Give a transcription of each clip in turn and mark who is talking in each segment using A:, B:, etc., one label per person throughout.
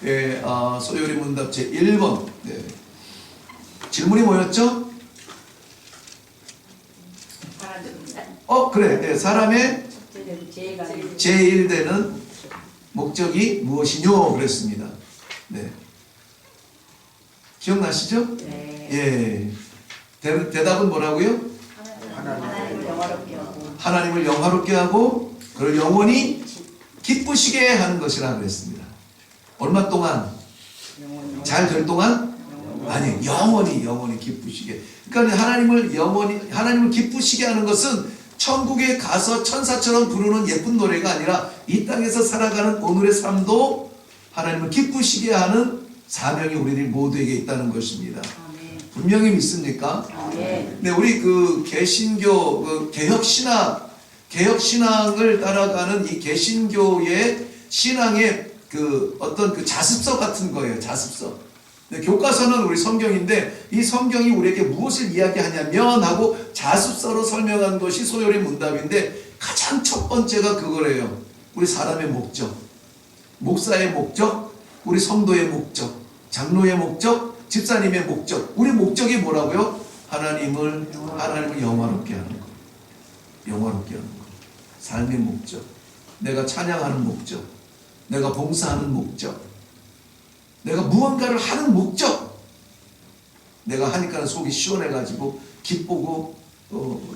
A: 예, 소요리 문답 제1번. 네. 질문이 뭐였죠? 그래. 네, 사람의 제1되는 목적이 무엇이뇨? 그랬습니다. 네. 기억나시죠?
B: 네.
A: 예. 대답은 뭐라고요?
B: 하나님을 영화롭게 하고
A: 하나님을 영화롭게 하고 그를 영원히 기쁘시게 하는 것이라 그랬습니다. 얼마 동안? 잘 될 동안? 아니, 영원히 기쁘시게. 그러니까 하나님을 기쁘시게 하는 것은 천국에 가서 천사처럼 부르는 예쁜 노래가 아니라 이 땅에서 살아가는 오늘의 삶도 하나님을 기쁘시게 하는 사명이 우리들 모두에게 있다는 것입니다. 분명히 믿습니까?
B: 네.
A: 우리 그 개신교 개혁신앙을 따라가는 이 개신교의 신앙의 그 어떤 그 자습서 같은 거예요. 자습서. 교과서는 우리 성경인데 이 성경이 우리에게 무엇을 이야기하냐면 하고 자습서로 설명한 것이 소요리 문답인데 가장 첫 번째가 그거래요. 우리 사람의 목적, 목사의 목적, 우리 성도의 목적, 장로의 목적, 집사님의 목적. 우리 목적이 뭐라고요? 하나님을 영화롭게 하는 것. 영화롭게 하는 것. 삶의 목적. 내가 찬양하는 목적. 내가 봉사하는 목적. 내가 무언가를 하는 목적. 내가 하니까 속이 시원해가지고 기쁘고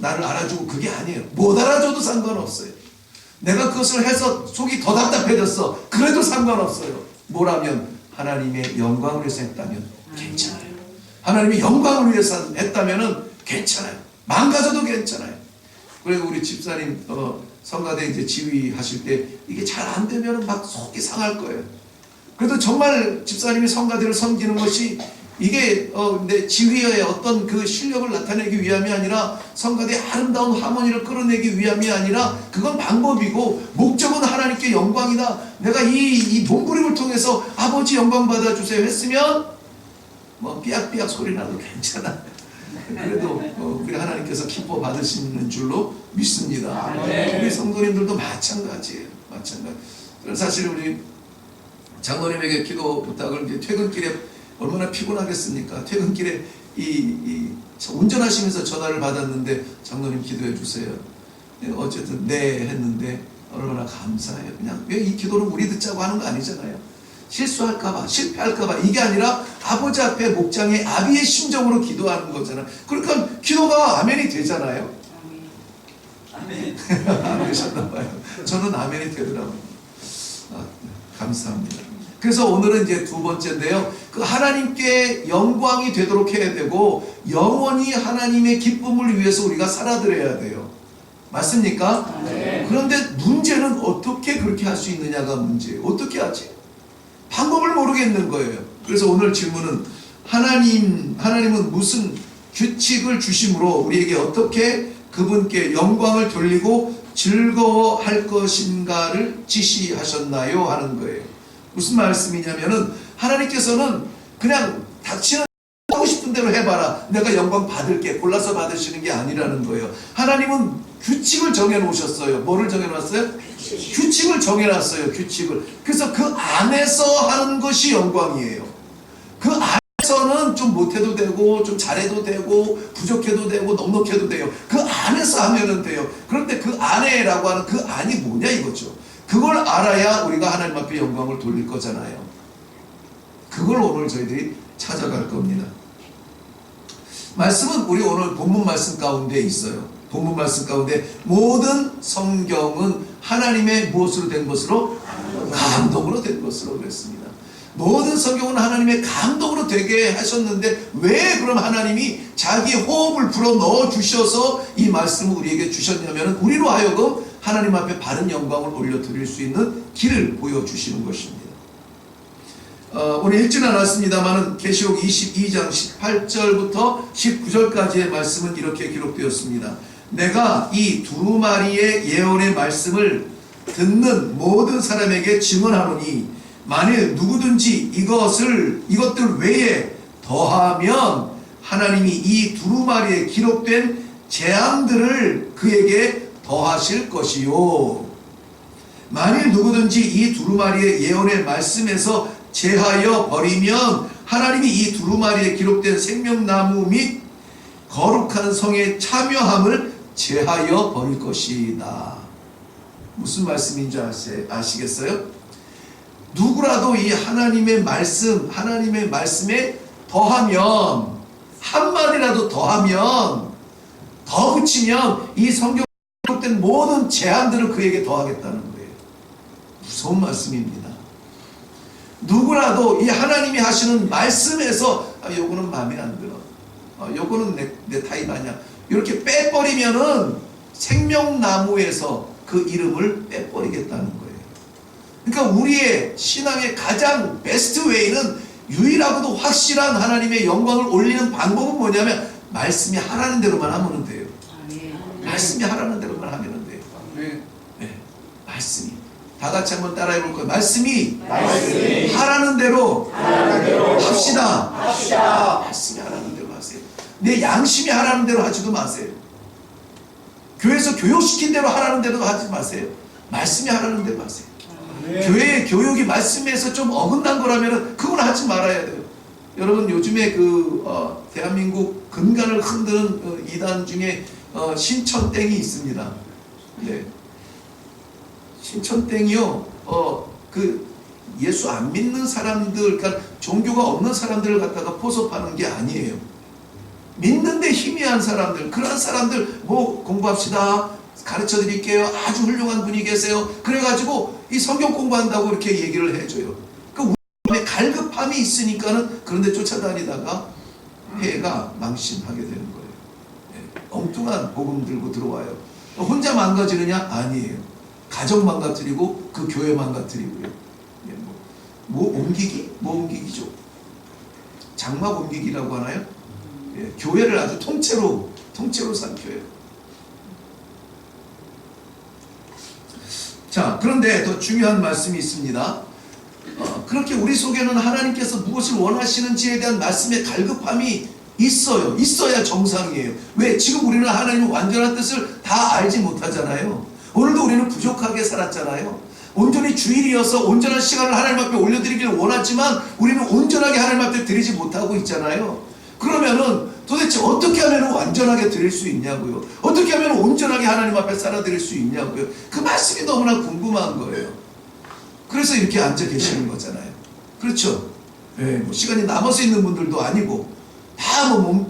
A: 나를 알아주고 그게 아니에요. 못 알아줘도 상관없어요. 내가 그것을 해서 속이 더 답답해졌어. 그래도 상관없어요. 뭐라면 하나님의 영광을 위해서 했다면 괜찮아요. 하나님의 영광을 위해서 했다면 괜찮아요. 망가져도 괜찮아요. 그리고 우리 집사님 성가대 이제 지휘하실 때 이게 잘 안 되면 막 속이 상할 거예요. 그래도 정말 집사님이 성가대를 섬기는 것이 이게 내 지휘의 어떤 그 실력을 나타내기 위함이 아니라 성가대의 아름다운 하모니를 끌어내기 위함이 아니라 그건 방법이고 목적은 하나님께 영광이다. 내가 이 몸부림을 통해서 아버지 영광 받아주세요 했으면 뭐 삐약삐약 소리 나도 괜찮아. 그래도 우리 하나님께서 기뻐 받으시는 줄로 믿습니다. 우리 성도님들도 마찬가지예요. 마찬가지. 사실 우리 장로님에게 기도 부탁을 이제 퇴근길에 얼마나 피곤하겠습니까? 퇴근길에 운전하시면서 전화를 받았는데 장로님 기도해 주세요. 어쨌든 네 했는데 얼마나 감사해요. 그냥 왜 이 기도는 우리 듣자고 하는 거 아니잖아요. 실수할까봐 실패할까봐 이게 아니라 아버지 앞에 목장의 아비의 심정으로 기도하는 거잖아요. 그러니까 기도가 아멘이 되잖아요. 아멘. 안 되셨나봐요. 저는 아멘이 되더라고요. 감사합니다. 그래서 오늘은 이제 두 번째인데요. 그 하나님께 영광이 되도록 해야 되고 영원히 하나님의 기쁨을 위해서 우리가 살아드려야 돼요. 맞습니까?
B: 네.
A: 그런데 문제는 어떻게 그렇게 할 수 있느냐가 문제예요. 어떻게 하지? 방법을 모르겠는 거예요. 그래서 오늘 질문은 하나님은 무슨 규칙을 주심으로 우리에게 어떻게 그분께 영광을 돌리고 즐거워할 것인가를 지시하셨나요? 하는 거예요. 무슨 말씀이냐면은 하나님께서는 그냥 닥치는 하고 싶은 대로 해봐라. 내가 영광 받을게. 골라서 받으시는 게 아니라는 거예요. 하나님은 규칙을 정해놓으셨어요. 뭐를 정해놨어요? 규칙을 정해놨어요. 규칙을. 그래서 그 안에서 하는 것이 영광이에요. 그 안에서는 좀 못해도 되고 좀 잘해도 되고 부족해도 되고 넉넉해도 돼요. 그 안에서 하면은 돼요. 그런데 그 안에라고 하는 그 안이 뭐냐 이거죠. 그걸 알아야 우리가 하나님 앞에 영광을 돌릴 거잖아요. 그걸 오늘 저희들이 찾아갈 겁니다. 말씀은 우리 오늘 본문 말씀 가운데 있어요. 본문 말씀 가운데 모든 성경은 하나님의 무엇으로 된 것으로? 감동으로 된 것으로 그랬습니다. 모든 성경은 하나님의 감동으로 되게 하셨는데 왜 그럼 하나님이 자기 호흡을 불어 넣어 주셔서 이 말씀을 우리에게 주셨냐면 우리로 하여금 하나님 앞에 바른 영광을 올려드릴 수 있는 길을 보여주시는 것입니다. 오늘 읽지는 않았습니다만 계시록 22장 18절부터 19절까지의 말씀은 이렇게 기록되었습니다. 내가 이 두루마리의 예언의 말씀을 듣는 모든 사람에게 증언하노니 만일 누구든지 이것들 외에 더하면 하나님이 이 두루마리에 기록된 재앙들을 그에게 더하실 것이요. 만일 누구든지 이 두루마리의 예언의 말씀에서 제하여 버리면 하나님이 이 두루마리에 기록된 생명나무 및 거룩한 성의 참여함을 제하여 버릴 것이다. 무슨 말씀인지 아시겠어요? 누구라도 이 하나님의 말씀에 더하면, 한마디라도 더하면, 더 붙이면 이 성경에 기록된 모든 제한들을 그에게 더하겠다는 거예요. 무서운 말씀입니다. 누구라도 이 하나님이 하시는 말씀에서 요거는 마음에 안 들어, 요거는 내 타입 아니야, 이렇게 빼버리면은 생명나무에서 그 이름을 빼버리겠다는 거예요. 그러니까 우리의 신앙의 가장 베스트 웨이는, 유일하고도 확실한 하나님의 영광을 올리는 방법은 뭐냐면 말씀이 하라는 대로만 하면 돼요. 말씀이 하라는 대로만 하면 돼요. 네, 말씀이. 다 같이 한번 따라해 볼 거예요. 말씀이 하라는 대로 합시다. 말씀이 하라는 대로 하세요. 내 양심이 하라는 대로 하지도 마세요. 교회에서 교육시킨 대로 하라는 대로 하지 마세요. 말씀이 하라는 대로 하세요. 교회의 교육이 말씀에서 좀 어긋난 거라면 그건 하지 말아야 돼요. 여러분, 요즘에 대한민국 근간을 흔드는 이단 중에 신천땡이 있습니다. 네. 신천땡이요, 예수 안 믿는 사람들, 그러니까 종교가 없는 사람들을 갖다가 포섭하는 게 아니에요. 믿는데 희미한 사람들, 그런 사람들 뭐 공부합시다, 가르쳐 드릴게요, 아주 훌륭한 분이 계세요, 그래가지고 이 성경 공부한다고 이렇게 얘기를 해줘요. 그 우리 갈급함이 있으니까는 그런데 쫓아다니다가 해가 망신하게 되는 거예요. 네. 엉뚱한 복음 들고 들어와요. 혼자 망가지느냐? 아니에요. 가정 망가뜨리고 그 교회 망가뜨리고요. 네. 뭐 옮기기? 뭐 옮기기죠? 장막 옮기기라고 하나요? 네. 교회를 아주 통째로 삼켜요. 자, 그런데 더 중요한 말씀이 있습니다. 그렇게 우리 속에는 하나님께서 무엇을 원하시는지에 대한 말씀의 갈급함이 있어요. 있어야 정상이에요. 왜? 지금 우리는 하나님의 완전한 뜻을 다 알지 못하잖아요. 오늘도 우리는 부족하게 살았잖아요. 온전히 주일이어서 온전한 시간을 하나님 앞에 올려드리기를 원하지만 우리는 온전하게 하나님 앞에 드리지 못하고 있잖아요. 그러면은 도대체 어떻게 하면 완전하게 드릴 수 있냐고요. 어떻게 하면 온전하게 하나님 앞에 살아드릴 수 있냐고요. 그 말씀이 너무나 궁금한 거예요. 그래서 이렇게 앉아 계시는 거잖아요. 그렇죠? 네, 뭐 시간이 남아서 있는 분들도 아니고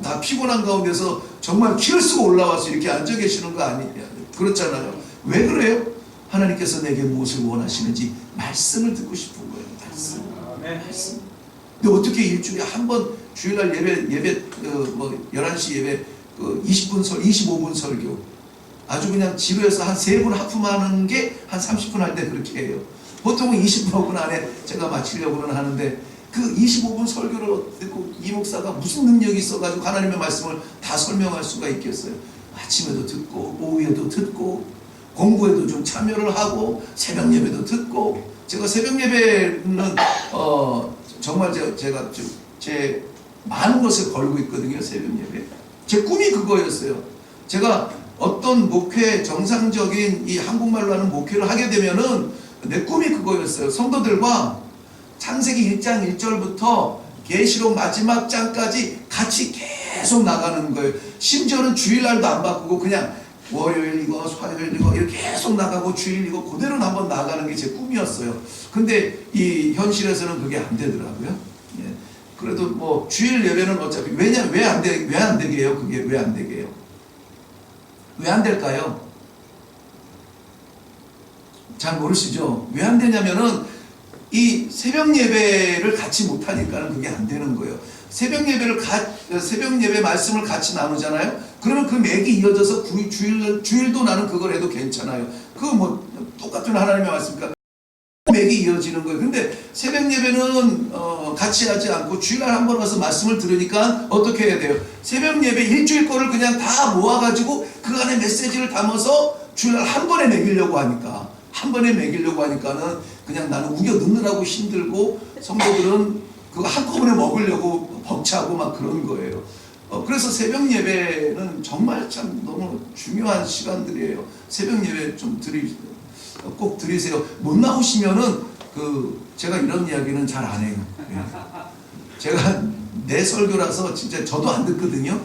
A: 다 피곤한 가운데서 정말 키를 쓰고 올라와서 이렇게 앉아 계시는 거 아니냐. 그렇잖아요. 왜 그래요? 하나님께서 내게 무엇을 원하시는지 말씀을 듣고 싶은 거예요. 말씀. 근데 어떻게 일주일에 한 번 주일날 예배 11시 예배 20분 25분 설교, 아주 그냥 지루해서 한 3분 하품하는 게 한 30분 할 때 그렇게 해요. 보통은 25분 안에 제가 마치려고는 하는데 그 25분 설교를 듣고 이 목사가 무슨 능력이 있어가지고 하나님의 말씀을 다 설명할 수가 있겠어요. 아침에도 듣고 오후에도 듣고 공부에도 좀 참여를 하고 새벽 예배도 듣고. 제가 새벽 예배는 정말 제가 제 많은 것을 걸고 있거든요. 새벽 예배. 제 꿈이 그거였어요. 제가 어떤 목회, 정상적인 이 한국말로 하는 목회를 하게 되면은 내 꿈이 그거였어요. 성도들과 창세기 1장 1절부터 계시록 마지막 장까지 같이 계속 나가는 거예요. 심지어는 주일날도 안 바꾸고 그냥 월요일 이거, 화요일 이거 이렇게 계속 나가고 주일 이거 그대로 한번 나가는 게 제 꿈이었어요. 근데 이 현실에서는 그게 안 되더라고요. 예. 그래도 뭐 주일 예배는 어차피 왜 안 되게 해요? 그게 왜 안 되게 해요? 왜 안 될까요? 잘 모르시죠? 왜 안 되냐면은 이 새벽 예배를 같이 못하니까는 그게 안 되는 거예요. 새벽 예배 말씀을 같이 나누잖아요. 그러면 그 맥이 이어져서 주일도 나는 그걸 해도 괜찮아요. 그거 뭐 똑같은 하나님의 말씀이니까 맥이 이어지는 거예요. 근데 새벽 예배는 같이 하지 않고 주일날 한 번 와서 말씀을 들으니까 어떻게 해야 돼요? 새벽 예배 일주일 거를 그냥 다 모아가지고 그 안에 메시지를 담아서 주일날 한 번에 먹이려고 하니까는 그냥 나는 우겨 넣느라고 힘들고 성도들은 그거 한꺼번에 먹으려고 벅차고 막 그런 거예요. 그래서 새벽 예배는 정말 참 너무 중요한 시간들이에요. 새벽 예배 좀 드리시죠. 꼭 들으세요. 못 나오시면은 제가 이런 이야기는 잘 안 해요. 예. 제가 내 설교라서 진짜 저도 안 듣거든요.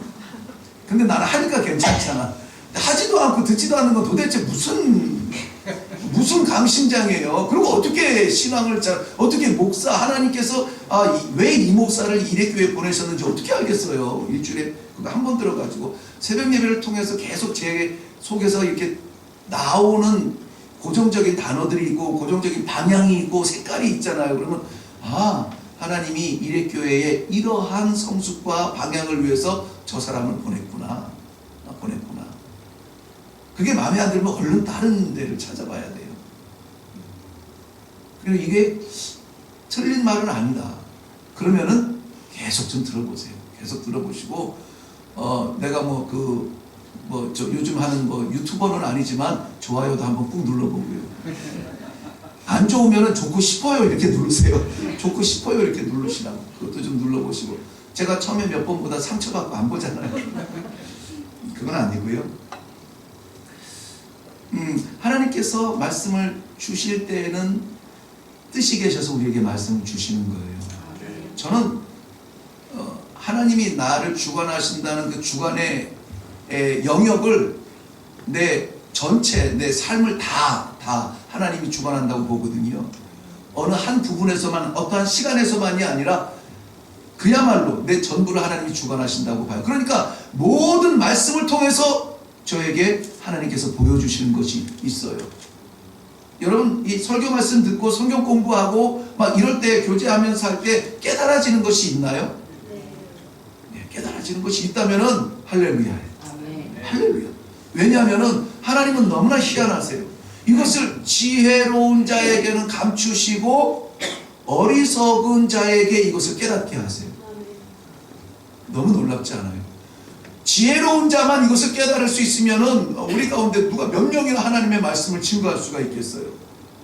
A: 근데 나는 하니까 괜찮잖아. 하지도 않고 듣지도 않는 건 도대체 무슨 강심장이에요. 그리고 어떻게 신앙을 어떻게 목사 하나님께서 왜 이 목사를 이래교회 보내셨는지 어떻게 알겠어요. 일주일에 한 번 들어가지고 새벽 예배를 통해서 계속 제 속에서 이렇게 나오는 고정적인 단어들이 있고 고정적인 방향이 있고 색깔이 있잖아요. 그러면 하나님이 이래교회에 이러한 성숙과 방향을 위해서 저 사람을 보냈구나. 그게 마음에 안 들면 얼른 다른 데를 찾아봐야 돼요. 그리고 이게 틀린 말은 아니다. 그러면은 계속 좀 들어보세요. 계속 들어보시고 내가 요즘 하는 유튜버는 아니지만 좋아요도 한번 꾹 눌러보고요. 안 좋으면은 좋고 싶어요 이렇게 누르세요. 좋고 싶어요 이렇게 누르시라고. 그것도 좀 눌러보시고. 제가 처음에 몇 번보다 상처받고 안 보잖아요. 그건 아니고요. 하나님께서 말씀을 주실 때에는 뜻이 계셔서 우리에게 말씀을 주시는 거예요. 저는 하나님이 나를 주관하신다는 그 주관의 영역을 내 전체 내 삶을 다 하나님이 주관한다고 보거든요. 어느 한 부분에서만 어떠한 시간에서만이 아니라 그야말로 내 전부를 하나님이 주관하신다고 봐요. 그러니까 모든 말씀을 통해서 저에게 하나님께서 보여주시는 것이 있어요. 여러분 이 설교 말씀 듣고 성경 공부하고 막 이럴 때 교제하면서 할 때 깨달아지는 것이 있나요? 네, 깨달아지는 것이 있다면은 할렐루야. 할렐루야. 왜냐하면은 하나님은 너무나 희한하세요. 이것을 지혜로운 자에게는 감추시고 어리석은 자에게 이것을 깨닫게 하세요. 너무 놀랍지 않아요? 지혜로운 자만 이것을 깨달을 수 있으면은 우리 가운데 누가 몇 명이나 하나님의 말씀을 증거할 수가 있겠어요.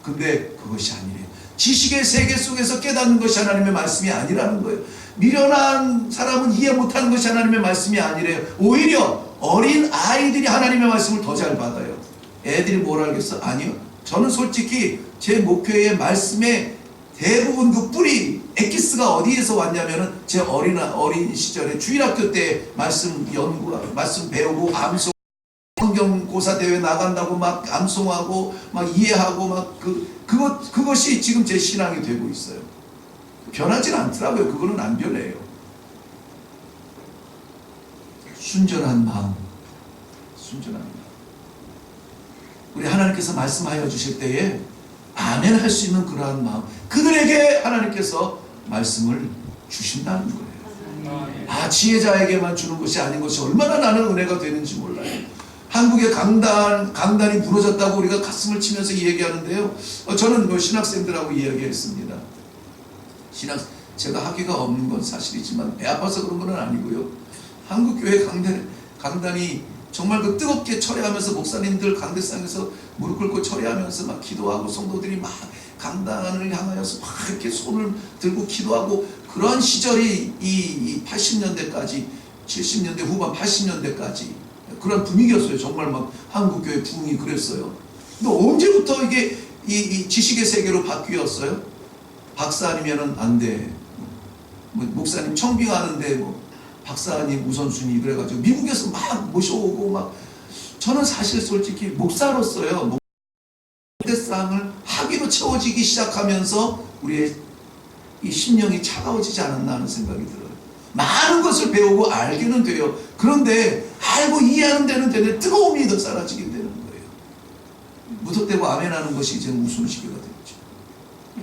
A: 근데 그것이 아니래요. 지식의 세계 속에서 깨닫는 것이 하나님의 말씀이 아니라는 거예요. 미련한 사람은 이해 못하는 것이 하나님의 말씀이 아니래요. 오히려 어린 아이들이 하나님의 말씀을 더 잘 받아요. 애들이 뭘 알겠어? 아니요. 저는 솔직히 제 목회의 말씀의 대부분 그 뿌리 엑기스가 어디에서 왔냐면은 제 어린 시절에 주일학교 때 말씀 연구하고 말씀 배우고 암송 성경고사 대회 나간다고 막 암송하고 막 이해하고 막 그것이 지금 제 신앙이 되고 있어요. 변하진 않더라고요. 그거는 안 변해요. 순전한 마음. 우리 하나님께서 말씀하여 주실 때에 아멘 할 수 있는 그러한 마음. 그들에게 하나님께서 말씀을 주신다는 거예요. 지혜자에게만 주는 것이 아닌 것이 얼마나 나는 은혜가 되는지 몰라요. 한국의 강단이 무너졌다고 우리가 가슴을 치면서 얘기하는데요. 저는 신학생들하고 이야기했습니다. 제가 학위가 없는 건 사실이지만 배 아파서 그런 건 아니고요. 한국교회 강단이 정말 그 뜨겁게 철회하면서 목사님들 강대상에서 무릎 꿇고 철회하면서 막 기도하고 성도들이 막 강단을 향하여서 막 이렇게 손을 들고 기도하고 그런 시절이 이 80년대까지 70년대 후반 80년대까지 그런 분위기였어요. 정말 막 한국교회 부흥이 그랬어요. 근데 언제부터 이게 이 지식의 세계로 바뀌었어요? 박사 아니면은 안 돼. 목사님 청빙하는데 박사님 우선순위 그래가지고 미국에서 막 모셔오고 막 저는 사실 솔직히 목사로서요 목대상을 학위로 채워지기 시작하면서 우리의 이 심령이 차가워지지 않았나 하는 생각이 들어요. 많은 것을 배우고 알기는 돼요. 그런데 알고 이해하는 데는 되는데 뜨거움이 더 사라지게 되는 거예요. 무턱대고 아멘하는 것이 이제 우스운시기가 됐죠.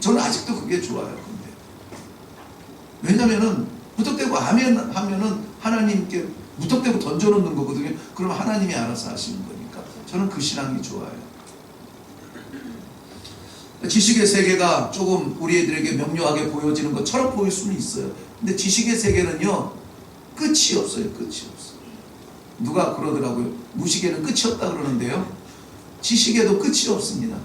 A: 저는 아직도 그게 좋아요. 근데 왜냐면은 무턱대고 아멘 하면은 하나님께 무턱대고 던져놓는 거거든요. 그럼 하나님이 알아서 하시는 거니까 저는 그 신앙이 좋아요. 지식의 세계가 조금 우리 애들에게 명료하게 보여지는 것처럼 보일 수는 있어요. 근데 지식의 세계는요 끝이 없어요. 끝이 없어요. 누가 그러더라고요. 무식에는 끝이 없다 그러는데요. 지식에도 끝이 없습니다.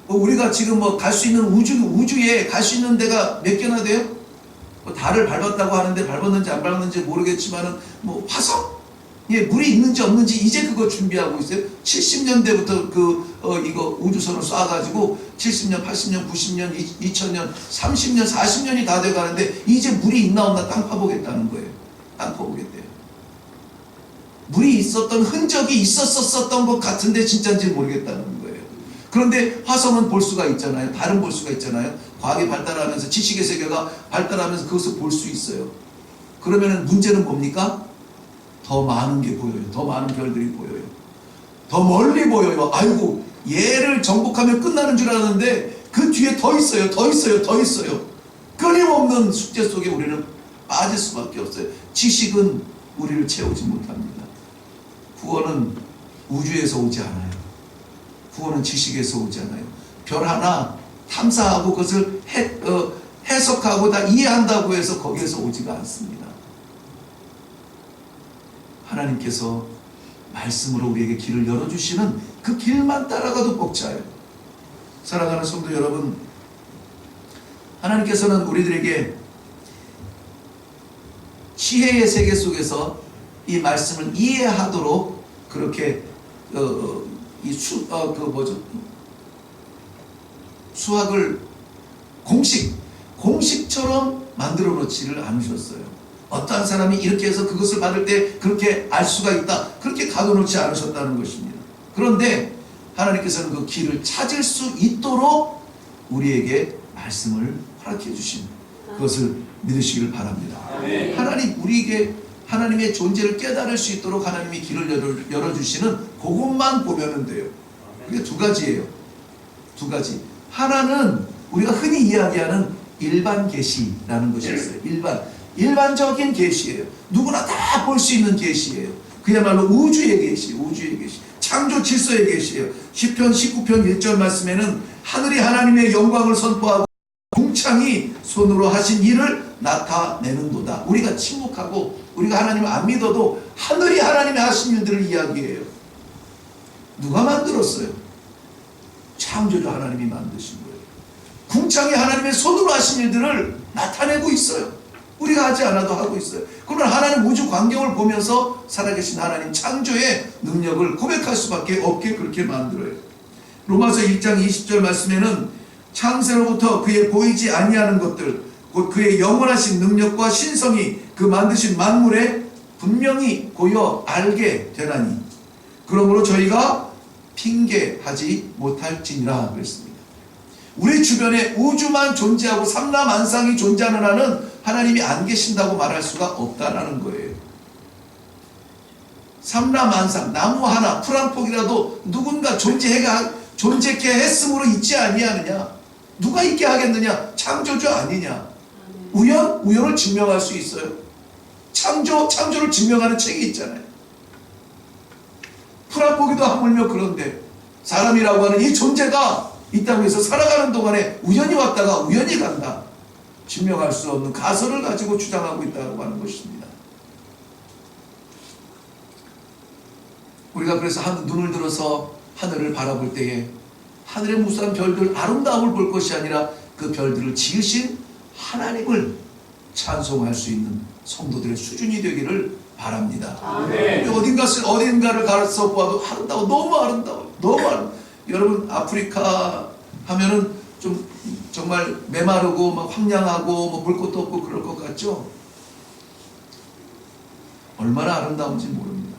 A: 우리가 지금 갈 수 있는 우주에 갈 수 있는 데가 몇 개나 돼요? 달을 밟았다고 하는데 밟았는지 안 밟았는지 모르겠지만은 화성? 예, 물이 있는지 없는지 이제 그거 준비하고 있어요. 70년대부터 이거 우주선을 쏴가지고 70년, 80년, 90년, 2000년, 30년, 40년이 다 돼가는데 이제 물이 있나 없나 땅 파보겠다는 거예요. 땅 파보겠대요. 물이 있었던 흔적이 있었던 것 같은데 진짜인지 모르겠다는 거예요. 그런데 화성은 볼 수가 있잖아요. 달은 볼 수가 있잖아요. 과학이 발달하면서 지식의 세계가 발달하면서 그것을 볼 수 있어요. 그러면은 문제는 뭡니까? 더 많은 게 보여요. 더 많은 별들이 보여요. 더 멀리 보여요. 아이고, 얘를 정복하면 끝나는 줄 알았는데 그 뒤에 더 있어요. 더 있어요. 더 있어요. 끊임없는 숙제 속에 우리는 빠질 수밖에 없어요. 지식은 우리를 채우지 못합니다. 구원은 우주에서 오지 않아요. 구원은 지식에서 오지 않아요. 별 하나 탐사하고 그것을 해석하고 다 이해한다고 해서 거기에서 오지가 않습니다. 하나님께서 말씀으로 우리에게 길을 열어주시는 그 길만 따라가도 벅차요. 사랑하는 성도 여러분, 하나님께서는 우리들에게 지혜의 세계 속에서 이 말씀을 이해하도록 그렇게 수학을 공식처럼 만들어 놓지를 않으셨어요. 어떠한 사람이 이렇게 해서 그것을 받을 때 그렇게 알 수가 있다, 그렇게 가둬놓지 않으셨다는 것입니다. 그런데 하나님께서는 그 길을 찾을 수 있도록 우리에게 말씀을 허락해 주신 그것을 믿으시기를 바랍니다. 하나님, 우리에게 하나님의 존재를 깨달을 수 있도록 하나님이 길을 열어주시는 그것만 보면 돼요. 그게 두 가지예요. 두 가지. 하나는 우리가 흔히 이야기하는 일반 계시라는 것이 있어요. 일반적인 계시예요. 누구나 다 볼 수 있는 계시예요. 그야말로 우주의 계시, 우주의 계시. 창조 질서의 계시예요. 시편 19편 1절 말씀에는 하늘이 하나님의 영광을 선포하고 궁창이 손으로 하신 일을 나타내는도다. 우리가 침묵하고 우리가 하나님을 안 믿어도 하늘이 하나님의 하신 일들을 이야기해요. 누가 만들었어요? 창조주 하나님이 만드신 거예요. 궁창이 하나님의 손으로 하신 일들을 나타내고 있어요. 우리가 하지 않아도 하고 있어요. 그러면 하나님 우주 광경을 보면서 살아계신 하나님 창조의 능력을 고백할 수밖에 없게 그렇게 만들어요. 로마서 1장 20절 말씀에는 창세로부터 그의 보이지 아니하는 것들, 곧 그의 영원하신 능력과 신성이 그 만드신 만물에 분명히 보여 알게 되나니 그러므로 저희가 핑계하지 못할지니라 그랬습니다. 우리 주변에 우주만 존재하고 삼라만상이 존재하는 한은 하나님이 안 계신다고 말할 수가 없다라는 거예요. 삼라만상, 나무 하나, 풀 한 폭이라도 누군가 존재케 했으므로 있지 아니하느냐? 누가 있게 하겠느냐? 창조주 아니냐? 우연을 증명할 수 있어요. 창조를 증명하는 책이 있잖아요. 풀 한 폭이도 하물며 그런데 사람이라고 하는 이 존재가 이 땅에서 살아가는 동안에 우연히 왔다가 우연히 간다. 증명할 수 없는 가설을 가지고 주장하고 있다고 하는 것입니다. 우리가 그래서 눈을 들어서 하늘을 바라볼 때에 하늘의 무수한 별들 아름다움을 볼 것이 아니라 그 별들을 지으신 하나님을 찬송할 수 있는 성도들의 수준이 되기를 바랍니다. 어딘가를 가서 보아도 아름다워, 너무 아름다워, 너무 아름다워. 여러분, 아프리카 하면은 좀 정말 메마르고 막 황량하고 볼 것도 없고 그럴 것 같죠? 얼마나 아름다운지 모릅니다.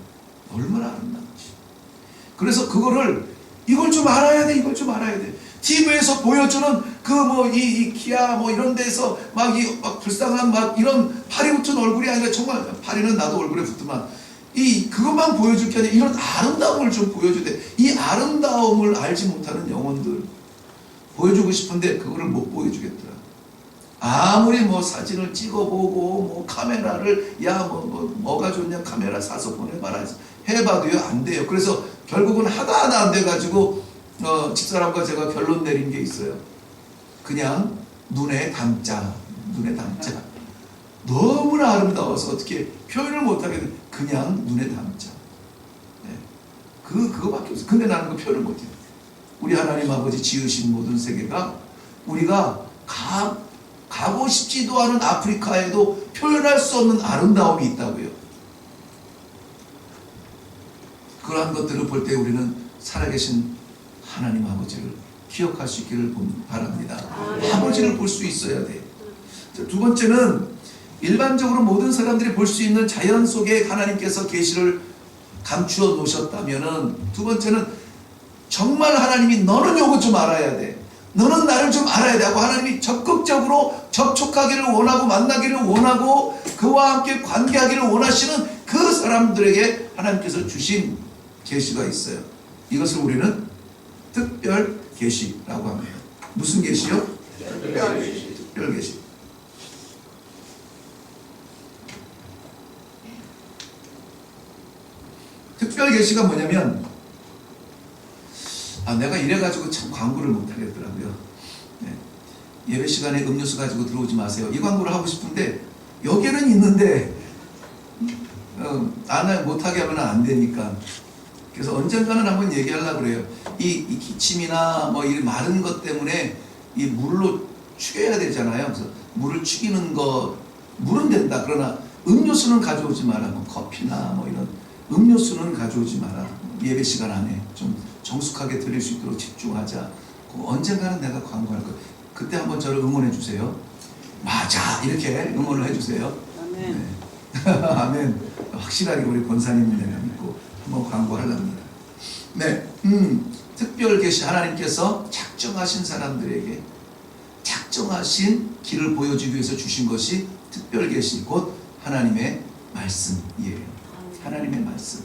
A: 얼마나 아름다운지. 그래서 이걸 좀 알아야 돼. 이걸 좀 알아야 돼. TV에서 보여주는 이 기아 이런 데서 막 불쌍한 이런 파리 붙은 얼굴이 아니라 정말 파리는 나도 얼굴에 붙더만 그것만 보여줄 게 아니라 이런 아름다움을 좀 보여줘야 돼. 이 아름다움을 알지 못하는 영혼들 보여주고 싶은데 그거를 못 보여주겠더라. 아무리 사진을 찍어보고 카메라를 뭐가 좋냐 카메라 사서 보내봐라 해봐도요 안 돼요. 그래서 결국은 하나 안 돼가지고 집사람과 제가 결론 내린 게 있어요. 그냥 눈에 담자. 너무나 아름다워서 어떻게 표현을 못하게 그냥 눈에 담자. 네. 그거밖에 없어요. 근데 나는 그 표현을 못해요. 우리 하나님 아버지 지으신 모든 세계가 우리가 가고 싶지도 않은 아프리카에도 표현할 수 없는 아름다움이 있다고요. 그러한 것들을 볼 때 우리는 살아계신 하나님 아버지를 기억할 수 있기를 바랍니다. 아버지를 볼 수 있어야 돼. 두 번째는 일반적으로 모든 사람들이 볼 수 있는 자연 속에 하나님께서 계시를 감추어 놓으셨다면은, 두 번째는 정말 하나님이 너는 요거 좀 알아야 돼, 너는 나를 좀 알아야 돼 하고 하나님이 적극적으로 접촉하기를 원하고 만나기를 원하고 그와 함께 관계하기를 원하시는 그 사람들에게 하나님께서 주신 계시가 있어요. 이것을 우리는 특별 계시라고 합니다. 무슨 계시요? 특별 계시. 특별 계시가 뭐냐면, 내가 이래가지고 참 광고를 못하겠더라고요. 네. 예배 시간에 음료수 가지고 들어오지 마세요, 이 광고를 하고 싶은데 여기에는 있는데 못하게 하면 안 되니까. 그래서 언젠가는 한번 얘기하려고 그래요. 이 기침이나 뭐 이 마른 것 때문에 이 물로 축여야 되잖아요. 그래서 물을 축이는 거, 물은 된다. 그러나 음료수는 가져오지 마라. 뭐 커피나 뭐 이런 음료수는 가져오지 마라. 예배 시간 안에 좀 정숙하게 드릴 수 있도록 집중하자. 언젠가는 내가 광고할 거예요. 그때 한번 저를 응원해 주세요. 맞아, 이렇게 응원을 해 주세요. 아멘. 네. 아멘. 확실하게 우리 권사님 내가 믿고 한번 광고하랍니다. 네, 특별 계시, 하나님께서 작정하신 사람들에게 작정하신 길을 보여주기 위해서 주신 것이 특별 계시, 곧 하나님의 말씀이에요. 하나님의 말씀.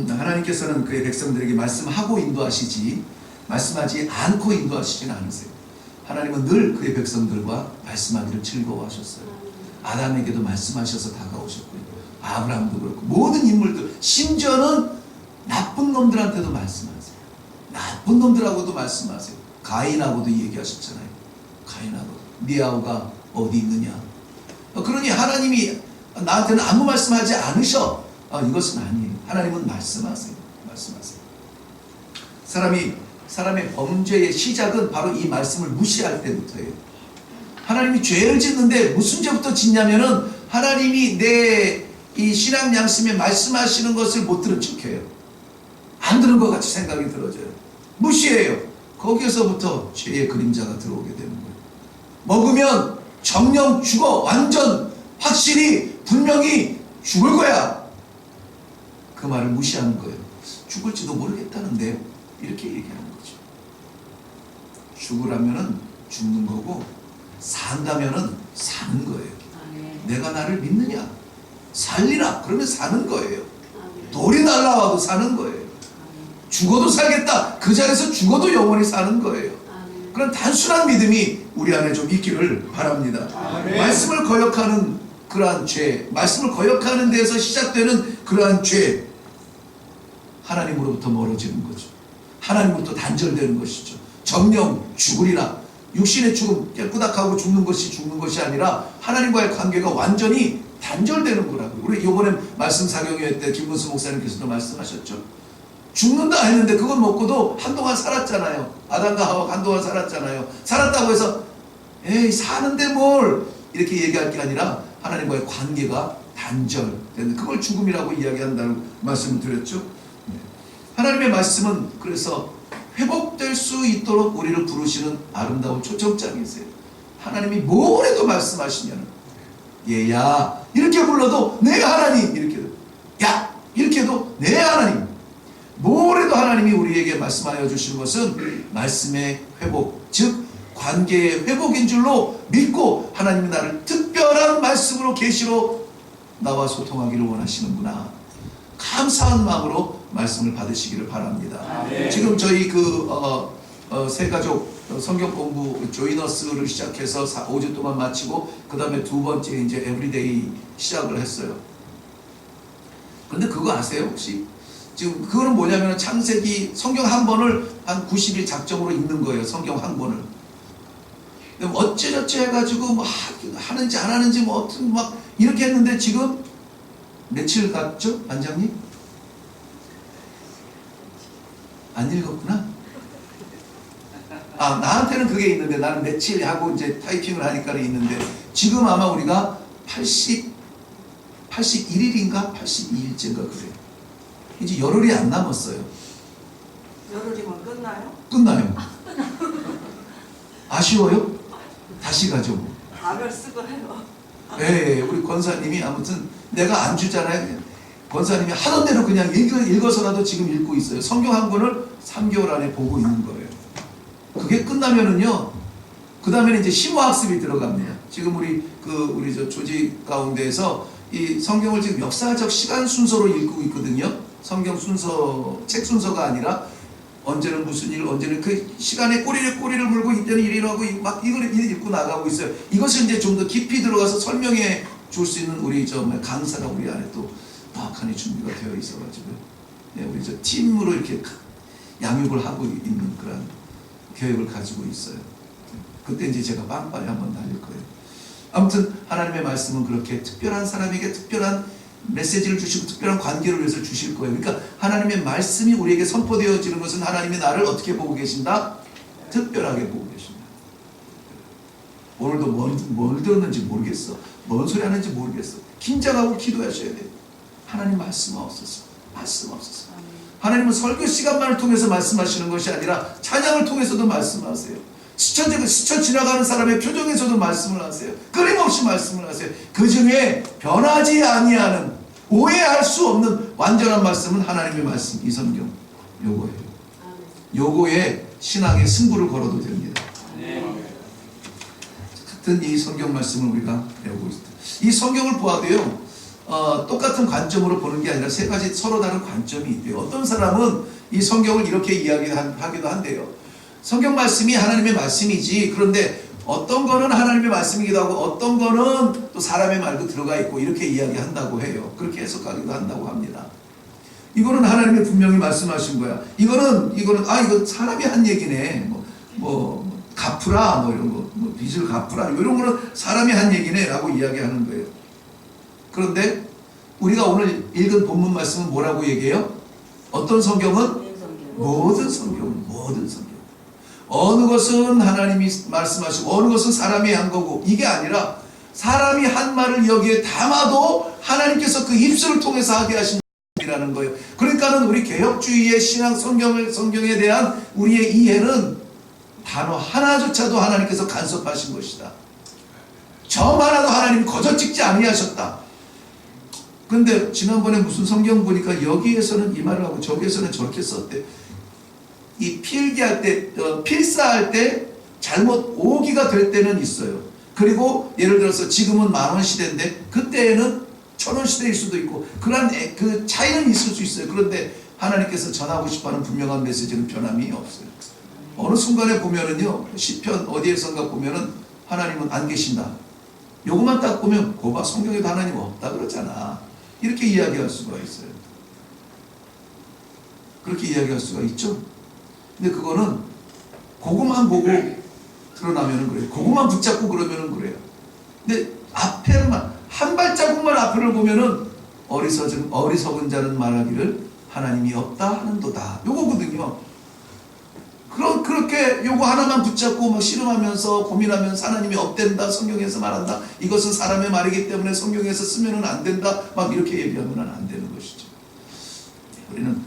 A: 하나님께서는 그의 백성들에게 말씀하고 인도하시지 말씀하지 않고 인도하시지는 않으세요. 하나님은 늘 그의 백성들과 말씀하기를 즐거워하셨어요. 아담에게도 말씀하셔서 다가오셨고요. 아브라함도 그렇고 모든 인물들, 심지어는 나쁜 놈들한테도 말씀하세요. 나쁜 놈들하고도 말씀하세요. 가인하고도 얘기하셨잖아요. 가인하고 네 아우가 어디 있느냐. 그러니 하나님이 나한테는 아무 말씀하지 않으셔. 이것은 아니에요. 하나님은 말씀하세요. 말씀하세요. 사람의 범죄의 시작은 바로 이 말씀을 무시할 때부터예요. 하나님이 죄를 짓는데 무슨 죄부터 짓냐면은 하나님이 내 이 신앙 양심에 말씀하시는 것을 못 들은 척해요. 안 들은 것 같이 생각이 들어져요. 무시해요. 거기에서부터 죄의 그림자가 들어오게 되는 거예요. 먹으면 정령 죽어. 완전 확실히 분명히 죽을 거야. 그 말을 무시하는 거예요. 죽을지도 모르겠다는데 이렇게 얘기하는 거죠. 죽으라면은 죽는 거고 산다면은 사는 거예요. 내가 나를 믿느냐? 살리라. 그러면 사는 거예요. 돌이 날라와도 사는 거예요. 죽어도 살겠다. 그 자리에서 죽어도 영원히 사는 거예요. 그런 단순한 믿음이 우리 안에 좀 있기를 바랍니다. 말씀을 거역하는 그러한 죄, 말씀을 거역하는 데에서 시작되는 그러한 죄, 하나님으로부터 멀어지는 거죠. 하나님으로부터 단절되는 것이죠. 정령 죽으리라. 육신의 죽음, 깨꾸닥하고 죽는 것이 아니라 하나님과의 관계가 완전히 단절되는 거라고요. 우리 이번에 말씀 사경회 때 김문수 목사님께서도 말씀하셨죠. 죽는다 했는데 그걸 먹고도 한동안 살았잖아요. 아담과 하와 한동안 살았잖아요. 살았다고 해서 에이 사는데 뭘 이렇게 얘기할 게 아니라 하나님과의 관계가 단절되는, 그걸 죽음이라고 이야기한다는 말씀을 드렸죠. 하나님의 말씀은 그래서 회복될 수 있도록 우리를 부르시는 아름다운 초청장이세요. 하나님이 뭘 해도 말씀하시냐는, 얘야 이렇게 불러도 내 하나님, 이렇게 해도 야 이렇게 해도 내 하나님, 뭘 해도 하나님이 우리에게 말씀하여 주시는 것은 말씀의 회복, 즉 관계의 회복인 줄로 믿고 하나님이 나를 특별한 말씀으로 계시로 나와 소통하기를 원하시는구나, 감사한 마음으로 말씀을 받으시기를 바랍니다. 지금 저희 세 가족 성경 공부 조이너스를 시작해서 5주 동안 마치고 그 다음에 두 번째 이제 에브리데이 시작을 했어요. 그런데 그거 아세요 혹시? 지금 그거는 뭐냐면 창세기 성경 한 번을 한 90일 작정으로 읽는 거예요. 성경 한 권을. 어째저째 해가지고 뭐 하는지 안 하는지 뭐 어떤 막 이렇게 했는데 지금 며칠 갔죠 반장님? 안 읽었구나? 나한테는 그게 있는데 나는 며칠 하고 이제 타이핑을 하니까 있는데 지금 아마 우리가 81일인가 82일째인가 그래요. 이제 열흘이 안 남았어요.
C: 열흘이면 끝나요?
A: 끝나요. 아쉬워요? 다시 가죠.
C: 답을 쓰고 해요.
A: 예, 우리 권사님이 아무튼 내가 안 주잖아요. 권사님이 하던 대로 그냥 읽어서라도 지금 읽고 있어요. 성경 한 권을 3개월 안에 보고 있는 거예요. 그게 끝나면은요, 그 다음에는 이제 심화학습이 들어갑니다. 지금 우리 저 조직 가운데에서 이 성경을 지금 역사적 시간 순서로 읽고 있거든요. 성경 순서, 책 순서가 아니라 언제는 무슨 일, 언제는 그 시간에 꼬리를 물고 이때는 이러고 막 이걸 읽고 나가고 있어요. 이것을 이제 좀 더 깊이 들어가서 설명해 줄 수 있는 우리 저 강사가 우리 안에 또 박하니 준비가 되어 있어가지고, 네, 우리 저 팀으로 이렇게 양육을 하고 있는 그런 계획을 가지고 있어요. 그때 이제 제가 빵빠레 한번 날릴 거예요. 아무튼 하나님의 말씀은 그렇게 특별한 사람에게 특별한 메시지를 주시고 특별한 관계를 위해서 주실 거예요. 그러니까 하나님의 말씀이 우리에게 선포되어지는 것은 하나님이 나를 어떻게 보고 계신다? 특별하게 보고 계신다. 오늘도 뭘 들었는지 모르겠어. 뭔 소리 하는지 모르겠어. 긴장하고 기도하셔야 돼요. 하나님 말씀 없었어. 말씀 없었어. 하나님은 설교 시간만을 통해서 말씀하시는 것이 아니라 찬양을 통해서도 말씀하세요. 스쳐 지나가는 사람의 표정에서도 말씀을 하세요. 끊임없이 말씀을 하세요. 그 중에 변하지 아니하는, 오해할 수 없는 완전한 말씀은 하나님의 말씀, 이 성경 요거예요. 요거에 신앙의 승부를 걸어도 됩니다. 같은 이 성경 말씀을 우리가 배우고 있습니다. 이 성경을 보아도요, 똑같은 관점으로 보는 게 아니라 세 가지 서로 다른 관점이 있대요. 어떤 사람은 이 성경을 이렇게 이야기하기도 한대요. 성경 말씀이 하나님의 말씀이지, 그런데 어떤 거는 하나님의 말씀이기도 하고 어떤 거는 또 사람의 말도 들어가 있고 이렇게 이야기한다고 해요. 그렇게 해석하기도 한다고 합니다. 이거는 하나님이 분명히 말씀하신 거야. 이거는 이거 사람이 한 얘기네. 갚으라, 이런 거, 빚을 갚으라, 이런 거는 사람이 한 얘기네 라고 이야기하는 거예요. 그런데 우리가 오늘 읽은 본문 말씀은 뭐라고 얘기해요? 어떤 성경은? 모든 성경. 어느 것은 하나님이 말씀하시고 어느 것은 사람이 한 거고, 이게 아니라 사람이 한 말을 여기에 담아도 하나님께서 그 입술을 통해서 하게 하신 이라는 거예요. 그러니까는 우리 개혁주의의 신앙 성경에 대한 우리의 이해는 단어 하나조차도 하나님께서 간섭하신 것이다. 점 하나도 하나님이 거저 찍지 아니하셨다. 근데 지난번에 무슨 성경 보니까 여기에서는 이 말을 하고 저기에서는 저렇게 썼대. 이 필기할 때, 필사할 때 잘못 오기가 될 때는 있어요. 그리고 예를 들어서 지금은 10,000원 시대인데 그때에는 1,000원 시대일 수도 있고, 그런 그 차이는 있을 수 있어요. 그런데 하나님께서 전하고 싶어하는 분명한 메시지는 변함이 없어요. 어느 순간에 보면은요, 시편 어디에선가 보면은 하나님은 안 계신다. 요것만 딱 보면 고봐, 성경에도 하나님 없다 그러잖아. 이렇게 이야기할 수가 있어요. 그렇게 이야기할 수가 있죠. 근데 그거는 그것만 보고 드러나면은 그래요. 그것만 붙잡고 그러면은 그래요. 근데 앞에만 한 발자국만 앞을 보면은 어리석은 자는 말하기를 하나님이 없다 하는도다. 요거거든요. 그렇게 요거 하나만 붙잡고 막 씨름하면서 고민하면서 하나님이 없댄다, 성경에서 말한다, 이것은 사람의 말이기 때문에 성경에서 쓰면은 안 된다, 막 이렇게 얘기하면 안 되는 것이죠. 우리는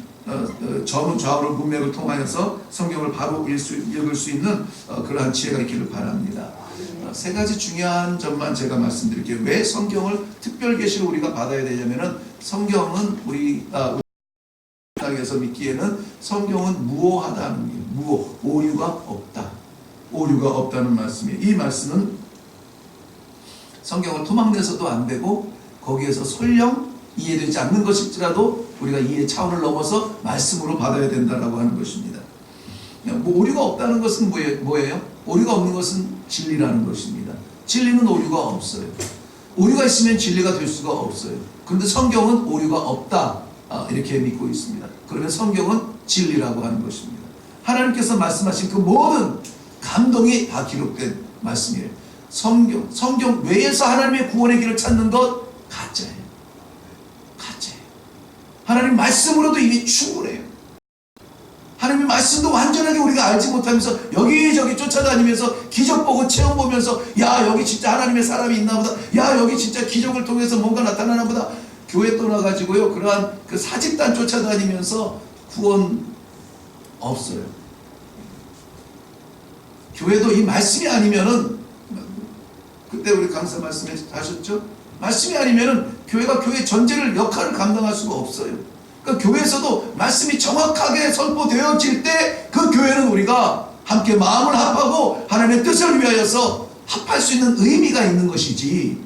A: 전후 좌우를 문맥을 통하여서 성경을 바로 읽을 수 있는 그러한 지혜가 있기를 바랍니다. 세 가지 중요한 점만 제가 말씀드릴게요. 왜 성경을 특별 계시를 우리가 받아야 되냐면은, 성경은 우리가 땅에서 믿기에는 성경은 무오하다는 거예요. 무오, 오류가 없다. 오류가 없다는 말씀이에요. 이 말씀은 성경을 토막내서도 안 되고 거기에서 설령 이해되지 않는 것일지라도 우리가 이해 차원을 넘어서 말씀으로 받아야 된다라고 하는 것입니다. 오류가 없다는 것은 뭐예요? 오류가 없는 것은 진리라는 것입니다. 진리는 오류가 없어요. 오류가 있으면 진리가 될 수가 없어요. 그런데 성경은 오류가 없다, 이렇게 믿고 있습니다. 그러면 성경은 진리라고 하는 것입니다. 하나님께서 말씀하신 그 모든 감동이 다 기록된 말씀이에요. 성경 외에서 하나님의 구원의 길을 찾는 것 가짜예요. 가짜예요. 하나님 말씀으로도 이미 충분해요. 하나님의 말씀도 완전하게 우리가 알지 못하면서 여기저기 쫓아다니면서 기적 보고 체험 보면서, 야 여기 진짜 하나님의 사람이 있나 보다, 야 여기 진짜 기적을 통해서 뭔가 나타나나 보다, 교회 떠나가지고요 그러한 그 사직단 쫓아다니면서 구원 없어요. 교회도 이 말씀이 아니면은, 그때 우리 강사 말씀하셨죠? 말씀이 아니면은 교회가 교회 전체를 역할을 감당할 수가 없어요. 그러니까 교회에서도 말씀이 정확하게 선포되어질 때 그 교회는 우리가 함께 마음을 합하고 하나님의 뜻을 위하여서 합할 수 있는 의미가 있는 것이지,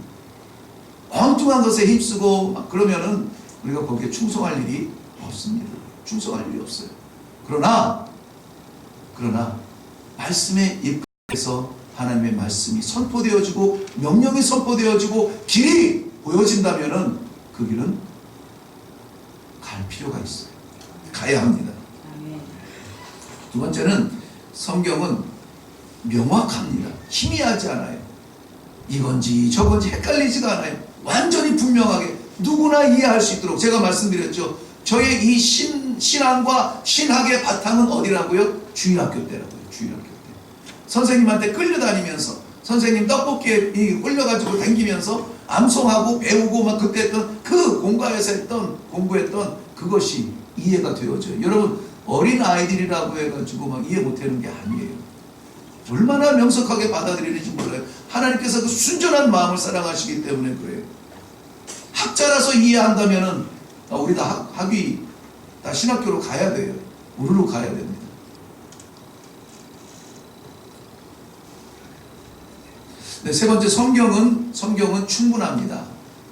A: 엉뚱한 것에 힘쓰고 막 그러면은 우리가 거기에 충성할 일이 없습니다. 충성할 일이 없어요. 그러나 말씀에 입각해서 하나님의 말씀이 선포되어지고 명령이 선포되어지고 길이 보여진다면은 그 길은 갈 필요가 있어요. 가야 합니다. 두 번째는 성경은 명확합니다. 희미하지 않아요. 이건지 저건지 헷갈리지가 않아요. 완전히 분명하게 누구나 이해할 수 있도록. 제가 말씀드렸죠. 저의 이 신앙과 신학의 바탕은 어디라고요? 주일학교 때라고요. 주일학교 때. 선생님한테 끌려다니면서 선생님 떡볶이에 끌려가지고 다니면서 암송하고 배우고 막 그때 했던 그 공부했던 그것이 이해가 되어져요. 여러분, 어린 아이들이라고 해가지고 막 이해 못하는 게 아니에요. 얼마나 명석하게 받아들이는지 몰라요. 하나님께서 그 순전한 마음을 사랑하시기 때문에 그래요. 학자라서 이해한다면은 우리 다 학위 다 신학교로 가야 돼요. 우르르 가야 됩니다. 네, 세 번째, 성경은 충분합니다.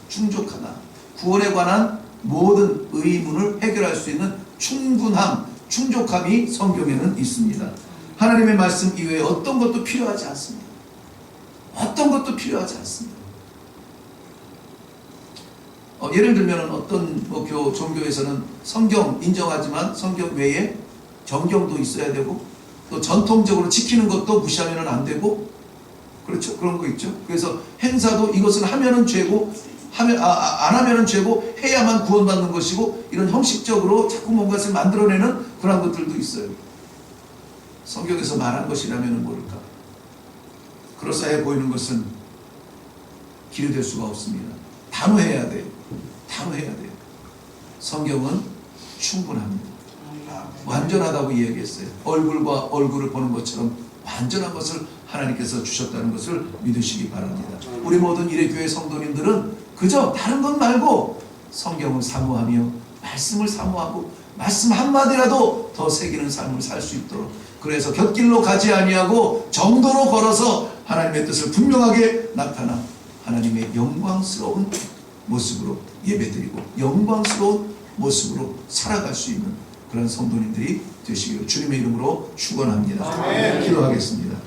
A: 충족하다. 구원에 관한 모든 의문을 해결할 수 있는 충분함, 충족함이 성경에는 있습니다. 하나님의 말씀 이외에 어떤 것도 필요하지 않습니다. 어떤 것도 필요하지 않습니다. 예를 들면 어떤 종교에서는 성경 인정하지만 성경 외에 정경도 있어야 되고, 또 전통적으로 지키는 것도 무시하면 안 되고, 그렇죠? 그런 거 있죠. 그래서 행사도 이것은 하면은 죄고, 안 하면은 죄고, 해야만 구원받는 것이고, 이런 형식적으로 자꾸 뭔가를 만들어내는 그런 것들도 있어요. 성경에서 말한 것이라면 모를까? 그럴싸해 보이는 것은 길이 될 수가 없습니다. 단호해야 돼요. 단호해야 돼요. 성경은 충분합니다. 완전하다고 이야기했어요. 얼굴과 얼굴을 보는 것처럼 완전한 것을 하나님께서 주셨다는 것을 믿으시기 바랍니다. 우리 모든 일회교회 성도님들은 그저 다른 것 말고 성경을 사모하며 말씀을 사모하고 말씀 한마디라도 더 새기는 삶을 살 수 있도록, 그래서 곁길로 가지 아니하고 정도로 걸어서 하나님의 뜻을 분명하게 나타나 하나님의 영광스러운 모습으로 예배드리고 영광스러운 모습으로 살아갈 수 있는 그런 성도님들이 되시기를 주님의 이름으로 축원합니다. 기도하겠습니다.